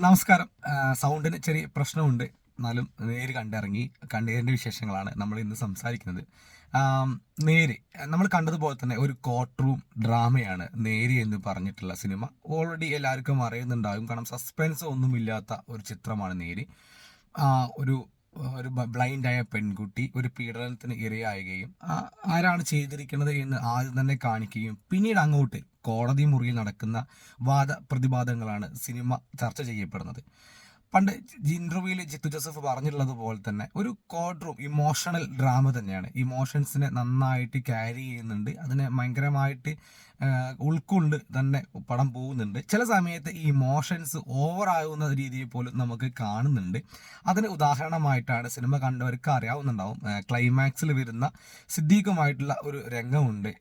നമസ്കാരം. സൗണ്ടിന് ചെറിയ പ്രശ്നമുണ്ട്, എന്നാലും നേര് കണ്ടതിൻ്റെ വിശേഷങ്ങളാണ് നമ്മൾ ഇന്ന് സംസാരിക്കുന്നത്. നേര് നമ്മൾ കണ്ടതുപോലെ തന്നെ ഒരു കോർട്ട് റൂം ഡ്രാമയാണ് നേര് എന്ന് പറഞ്ഞിട്ടുള്ള സിനിമ. ഓൾറെഡി എല്ലാവർക്കും അറിയുന്നുണ്ടാകും, കാരണം സസ്പെൻസ് ഒന്നുമില്ലാത്ത ഒരു ചിത്രമാണ് നേര്. ഒരു ഒരു ബ്ലൈൻഡായ പെൺകുട്ടി ഒരു പീഡനത്തിന് ഇരയാകുകയും ആരാണ് ചെയ്തിരിക്കുന്നത് എന്ന് ആദ്യം തന്നെ കാണിക്കുകയും പിന്നീട് അങ്ങോട്ട് കോടതി മുറിയിൽ നടക്കുന്ന വാദപ്രതിവാദങ്ങളാണ് സിനിമ ചർച്ച ചെയ്യപ്പെടുന്നത്. പണ്ട് ഇന്റർവ്യൂവിൽ ജിത്തു ജോസഫ് പറഞ്ഞിട്ടുള്ളത് പോലെ തന്നെ ഒരു കോർട്ട് റൂം ഇമോഷണൽ ഡ്രാമ തന്നെയാണ്. ഇമോഷൻസിനെ നന്നായിട്ട് ക്യാരി ചെയ്യുന്നുണ്ട്, അതിനെ ഭയങ്കരമായിട്ട് ഉൾക്കൊണ്ട് തന്നെ പടം പോകുന്നുണ്ട്. ചില സമയത്ത് ഈ ഇമോഷൻസ് ഓവർ ആകുന്ന രീതിയിൽ പോലും നമുക്ക് കാണുന്നുണ്ട്. അതിന് ഉദാഹരണമായിട്ടാണ് സിനിമ കണ്ടവർക്ക് അറിയാവുന്നുണ്ടാവും, ക്ലൈമാക്സിൽ വരുന്ന സിദ്ദീഖുമായിട്ടുള്ള ഒരു രംഗമുണ്ട്.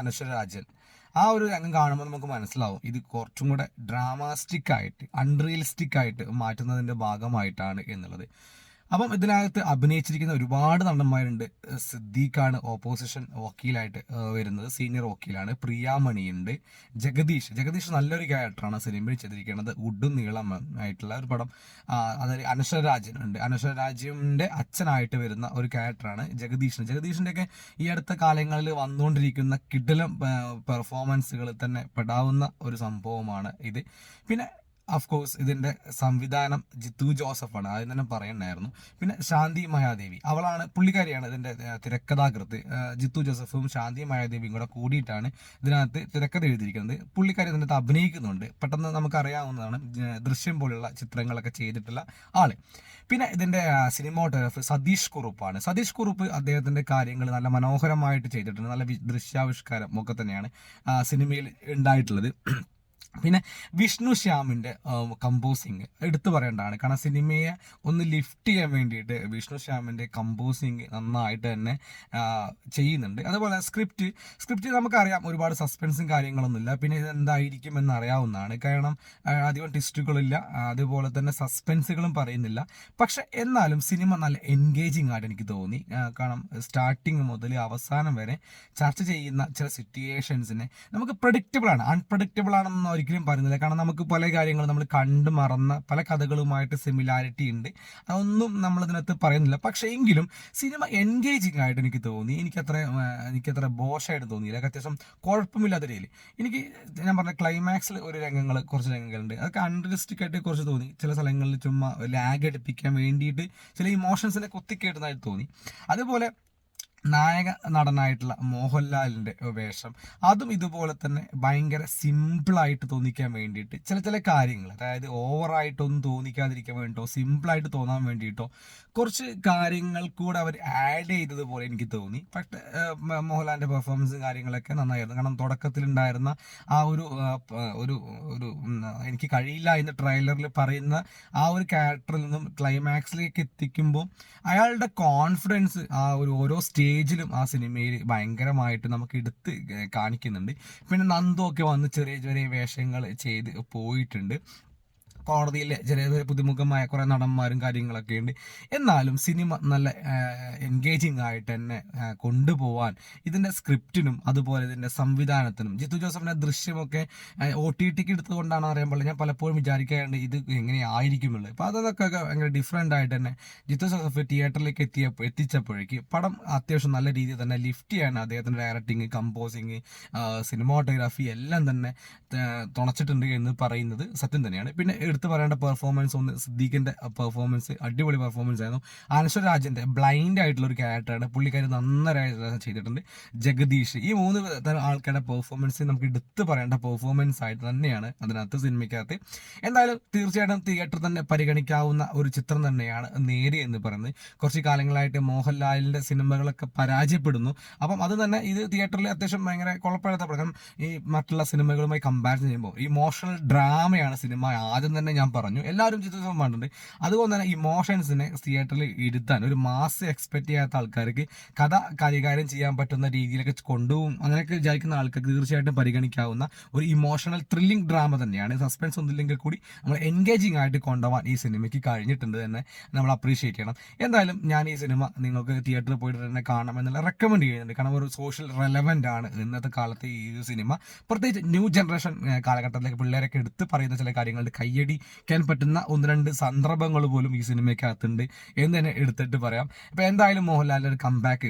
അനശ്വരരാജൻ ആ ഒരു രംഗം കാണുമ്പോൾ നമുക്ക് മനസ്സിലാവും ഇത് കുറച്ചും കൂടെ ഡ്രാമാസ്റ്റിക് ആയിട്ട് അൺറിയലിസ്റ്റിക് ആയിട്ട് മാറ്റുന്നതിൻ്റെ ഭാഗമായിട്ടാണ് എന്നുള്ളത്. അപ്പം ഇതിനകത്ത് അഭിനയിച്ചിരിക്കുന്ന ഒരുപാട് നടന്മാരുണ്ട്. സിദ്ദീഖാണ് ഓപ്പോസിഷൻ വക്കീലായിട്ട് വരുന്നത്, സീനിയർ വക്കീലാണ്. പ്രിയാമണിയുണ്ട്, ജഗദീഷ് നല്ലൊരു ക്യാരക്ടറാണ് സിനിമയിൽ ചെയ്തിരിക്കുന്നത്. ഉഡും നീളം ആയിട്ടുള്ള ഒരു പടം. അതായത് അനശ്വരരാജൻ ഉണ്ട്, അനശ്വരരാജിന്റെ അച്ഛനായിട്ട് വരുന്ന ഒരു ക്യാരക്ടറാണ് ജഗദീഷിന്റെ ഒക്കെ ഈ അടുത്ത കാലങ്ങളിൽ വന്നുകൊണ്ടിരിക്കുന്ന കിടിലം പെർഫോമൻസുകൾ തന്നെ പെടാവുന്ന ഒരു സംഭവമാണ് ഇത്. പിന്നെ കോഴ്സ് ഇതിന്റെ സംവിധാനം ജിത്തു ജോസഫാണ്, ആദ്യം തന്നെ പറയണ്ടായിരുന്നു. പിന്നെ ശാന്തി മഹാദേവി, അവളാണ് പുള്ളിക്കാരിയാണ് ഇതിന്റെ തിരക്കഥാകൃത്ത്. ജിത്തു ജോസഫും ശാന്തി മഹാദേവിയും കൂടെ കൂടിയിട്ടാണ് ഇതിനകത്ത് തിരക്കഥ എഴുതിയിരിക്കുന്നത്. പുള്ളിക്കാരി ഇതിനകത്ത് അഭിനയിക്കുന്നുണ്ട്. പെട്ടെന്ന് നമുക്കറിയാവുന്നതാണ്, ദൃശ്യം പോലുള്ള ചിത്രങ്ങളൊക്കെ ചെയ്തിട്ടുള്ള ആള്. പിന്നെ ഇതിന്റെ സിനിമാറ്റോഗ്രാഫർ സതീഷ് കുറുപ്പാണ്. സതീഷ് കുറുപ്പ് അദ്ദേഹത്തിന്റെ കാര്യങ്ങൾ നല്ല മനോഹരമായിട്ട് ചെയ്തിട്ടുണ്ട്. നല്ല ദൃശ്യാവിഷ്കാരം ഒക്കെ തന്നെയാണ് സിനിമയിൽ ഉണ്ടായിട്ടുള്ളത്. പിന്നെ വിഷ്ണു ശ്യാമിൻ്റെ കമ്പോസിങ് എടുത്തു പറയേണ്ടതാണ്, കാരണം സിനിമയെ ഒന്ന് ലിഫ്റ്റ് ചെയ്യാൻ വേണ്ടിയിട്ട് വിഷ്ണു ശ്യാമിൻ്റെ കമ്പോസിങ് നന്നായിട്ട് തന്നെ ചെയ്യുന്നുണ്ട്. അതുപോലെ സ്ക്രിപ്റ്റ് നമുക്കറിയാം, ഒരുപാട് സസ്പെൻസും കാര്യങ്ങളൊന്നുമില്ല. പിന്നെ ഇത് എന്തായിരിക്കും എന്ന് അറിയാവുന്നതാണ്, കാരണം അധികം ട്വിസ്റ്റുകളില്ല, അതുപോലെ തന്നെ സസ്പെൻസുകളും പറയുന്നില്ല. പക്ഷെ എന്നാലും സിനിമ നല്ല എൻഗേജിങ് ആയിട്ട് എനിക്ക് തോന്നി. കാരണം സ്റ്റാർട്ടിങ് മുതൽ അവസാനം വരെ ചർച്ച ചെയ്യുന്ന ചില സിറ്റുവേഷൻസിനെ നമുക്ക് പ്രഡിക്റ്റബിൾ ആണ്, അൺപ്രഡിക്റ്റബിൾ ആണെന്ന് ഒരിക്കലും പറയുന്നില്ല. കാരണം നമുക്ക് പല കാര്യങ്ങളും നമ്മൾ കണ്ടു മറന്ന പല കഥകളുമായിട്ട് സിമിലാരിറ്റി ഉണ്ട്, അതൊന്നും നമ്മൾ ഇതിനകത്ത് പറയുന്നില്ല. പക്ഷേ എങ്കിലും സിനിമ എൻഗേജിങ് ആയിട്ട് എനിക്ക് തോന്നി. എനിക്കത്ര ബോഷായിട്ട് തോന്നിയില്ല. അത്യാവശ്യം കുഴപ്പമില്ലാത്ത രീതിയിൽ എനിക്ക്, ഞാൻ പറഞ്ഞ ക്ലൈമാക്സിൽ കുറച്ച് രംഗങ്ങളുണ്ട്, അതൊക്കെ അൺറിയലിസ്റ്റിക് ആയിട്ട് കുറച്ച് തോന്നി. ചില സ്ഥലങ്ങളിൽ ചുമ്മാ ലാഗ് അടുപ്പിക്കാൻ വേണ്ടിയിട്ട് ചില ഇമോഷൻസിനെ കുത്തിക്കേട്ടുന്നതായിട്ട് തോന്നി. അതുപോലെ നായക നടനായിട്ടുള്ള മോഹൻലാലിൻ്റെ വേഷം, അതും ഇതുപോലെ തന്നെ ഭയങ്കര സിമ്പിളായിട്ട് തോന്നിക്കാൻ വേണ്ടിയിട്ട് ചില കാര്യങ്ങൾ, അതായത് ഓവറായിട്ടൊന്നും തോന്നിക്കാതിരിക്കാൻ വേണ്ടിയിട്ടോ സിമ്പിളായിട്ട് തോന്നാൻ വേണ്ടിയിട്ടോ കുറച്ച് കാര്യങ്ങൾ കൂടെ അവർ ആഡ് ചെയ്തതുപോലെ എനിക്ക് തോന്നി. പക്ഷേ മോഹൻലാലിൻ്റെ പെർഫോമൻസും കാര്യങ്ങളൊക്കെ നന്നായിരുന്നു. കാരണം തുടക്കത്തിലുണ്ടായിരുന്ന ആ ഒരു ഒരു ഒരു എനിക്ക് കഴിയില്ല എന്ന് ട്രെയിലറിൽ പറയുന്ന ആ ഒരു ക്യാരക്ടറിൽ നിന്നും ക്ലൈമാക്സിലേക്ക് എത്തിക്കുമ്പോൾ അയാളുടെ കോൺഫിഡൻസ് ആ ഒരു ഓരോ സ്റ്റേജിലും ആ സിനിമയിൽ ഭയങ്കരമായിട്ട് നമുക്ക് എടുത്ത് കാണിക്കുന്നുണ്ട്. പിന്നെ നന്ദു ഒക്കെ വന്ന് ചെറിയ ചെറിയ വേഷങ്ങൾ ചെയ്ത് പോയിട്ടുണ്ട്. കോടതിയിലെ ചെറിയ പുതുമുഖമായ കുറേ നടന്മാരും കാര്യങ്ങളൊക്കെ ഉണ്ട്. എന്നാലും സിനിമ നല്ല എൻഗേജിങ് ആയിട്ട് തന്നെ കൊണ്ടുപോകാൻ ഇതിൻ്റെ സ്ക്രിപ്റ്റിനും അതുപോലെ ഇതിൻ്റെ സംവിധാനത്തിനും, ജിത്തു ജോസഫിൻ്റെ ദൃശ്യമൊക്കെ OTT എടുത്തുകൊണ്ടാണ് അറിയാൻ പാടില്ല, ഞാൻ പലപ്പോഴും വിചാരിക്കാറുണ്ട് ഇത് എങ്ങനെയായിരിക്കുമുള്ളത്. അപ്പോൾ അതൊക്കെ ഭയങ്കര ഡിഫറെൻ്റ് ആയിട്ട് തന്നെ ജിത്തു ജോസഫ് തിയേറ്ററിലേക്ക് എത്തിച്ചപ്പോഴേക്ക് പടം അത്യാവശ്യം നല്ല രീതിയിൽ തന്നെ ലിഫ്റ്റ് ചെയ്യാൻ അദ്ദേഹത്തിൻ്റെ ഡയറക്ടിങ്, കമ്പോസിങ്, സിനിമാറ്റോഗ്രാഫി എല്ലാം തന്നെ തുണച്ചിട്ടുണ്ട് എന്ന് പറയുന്നത് സത്യം തന്നെയാണ്. പിന്നെ എടുത്തു പറയേണ്ട പെർഫോമൻസ് ഒന്ന്, സിദ്ദീഖിന്റെ പെർഫോമൻസ് അടിപൊളി പെർഫോമൻസ് ആയിരുന്നു. അനശ്വരരാജന്റെ ബ്ലൈൻഡ് ആയിട്ടുള്ള ഒരു ക്യാരക്ടറാണ്, പുള്ളിക്കാരി നന്നായി ചെയ്തിട്ടുണ്ട്. ജഗദീഷ്, ഈ 3 ആൾക്കാരുടെ പെർഫോമൻസ് നമുക്ക് എടുത്തു പറയേണ്ട പെർഫോമൻസ് ആയിട്ട് തന്നെയാണ് അതിനകത്ത് സിനിമയ്ക്കകത്ത്. എന്തായാലും തീർച്ചയായിട്ടും തിയേറ്ററിൽ തന്നെ പരിഗണിക്കാവുന്ന ഒരു ചിത്രം തന്നെയാണ് നേര് എന്ന് പറയുന്നത്. കുറച്ച് കാലങ്ങളായിട്ട് മോഹൻലാലിന്റെ സിനിമകളൊക്കെ പരാജയപ്പെടുന്നു. അപ്പം അത് തന്നെ ഇത് തിയേറ്ററിൽ അത്യാവശ്യം ഭയങ്കര കുഴപ്പമില്ലാത്ത പടം. ഈ മറ്റുള്ള സിനിമകളുമായി കമ്പാരിസൺ ചെയ്യുമ്പോൾ ഇമോഷണൽ ഡ്രാമയാണ് സിനിമ. ആദ്യം തന്നെ ഞാൻ പറഞ്ഞു, എല്ലാവരും ചിത്രം കണ്ടിട്ടുണ്ട്. അതുകൊണ്ട് തന്നെ ഇമോഷൻസിനെ തിയേറ്ററിൽ ഇരുത്താൻ ഒരു മാസ് എക്സ്പെക്ട് ചെയ്യാത്ത ആൾക്കാർക്ക് കഥ കൈകാര്യം ചെയ്യാൻ പറ്റുന്ന രീതിയിലൊക്കെ കൊണ്ടുപോകും അങ്ങനെയൊക്കെ വിചാരിക്കുന്ന ആൾക്കാർക്ക് തീർച്ചയായിട്ടും പരിഗണിക്കാവുന്ന ഒരു ഇമോഷണൽ ത്രില്ലിംഗ് ഡ്രാമ തന്നെയാണ്. സസ്പെൻസ് ഒന്നുമില്ലെങ്കിൽ കൂടി നമ്മൾ എൻഗേജിങ് ആയിട്ട് കൊണ്ടുപോകാൻ ഈ സിനിമയ്ക്ക് കഴിഞ്ഞിട്ടുണ്ട് തന്നെ നമ്മൾ അപ്രീഷിയേറ്റ് ചെയ്യണം. എന്തായാലും ഞാൻ ഈ സിനിമ നിങ്ങൾക്ക് തിയേറ്ററിൽ പോയിട്ട് തന്നെ കാണാമെന്നുള്ള റെക്കമെൻഡ് ചെയ്യുന്നുണ്ട്. കാരണം ഒരു സോഷ്യൽ റെലവൻ്റ് ആണ് ഇന്നത്തെ കാലത്ത് ഈ ഒരു സിനിമ. പ്രത്യേകിച്ച് ന്യൂ ജനറേഷൻ കാലഘട്ടത്തിലേക്ക് പിള്ളേരൊക്കെ എടുത്ത് പറയുന്ന ചില കാര്യങ്ങളുടെ കയ്യടി പേടിക്കാൻ പറ്റുന്ന ഒന്ന് രണ്ട് സന്ദർഭങ്ങൾ പോലും ഈ സിനിമയ്ക്കകത്തുണ്ട് എന്ന് തന്നെ എടുത്തിട്ട് പറയാം. ഇപ്പൊ എന്തായാലും മോഹൻലാലിന്റെ ഒരു കംബാക്ക്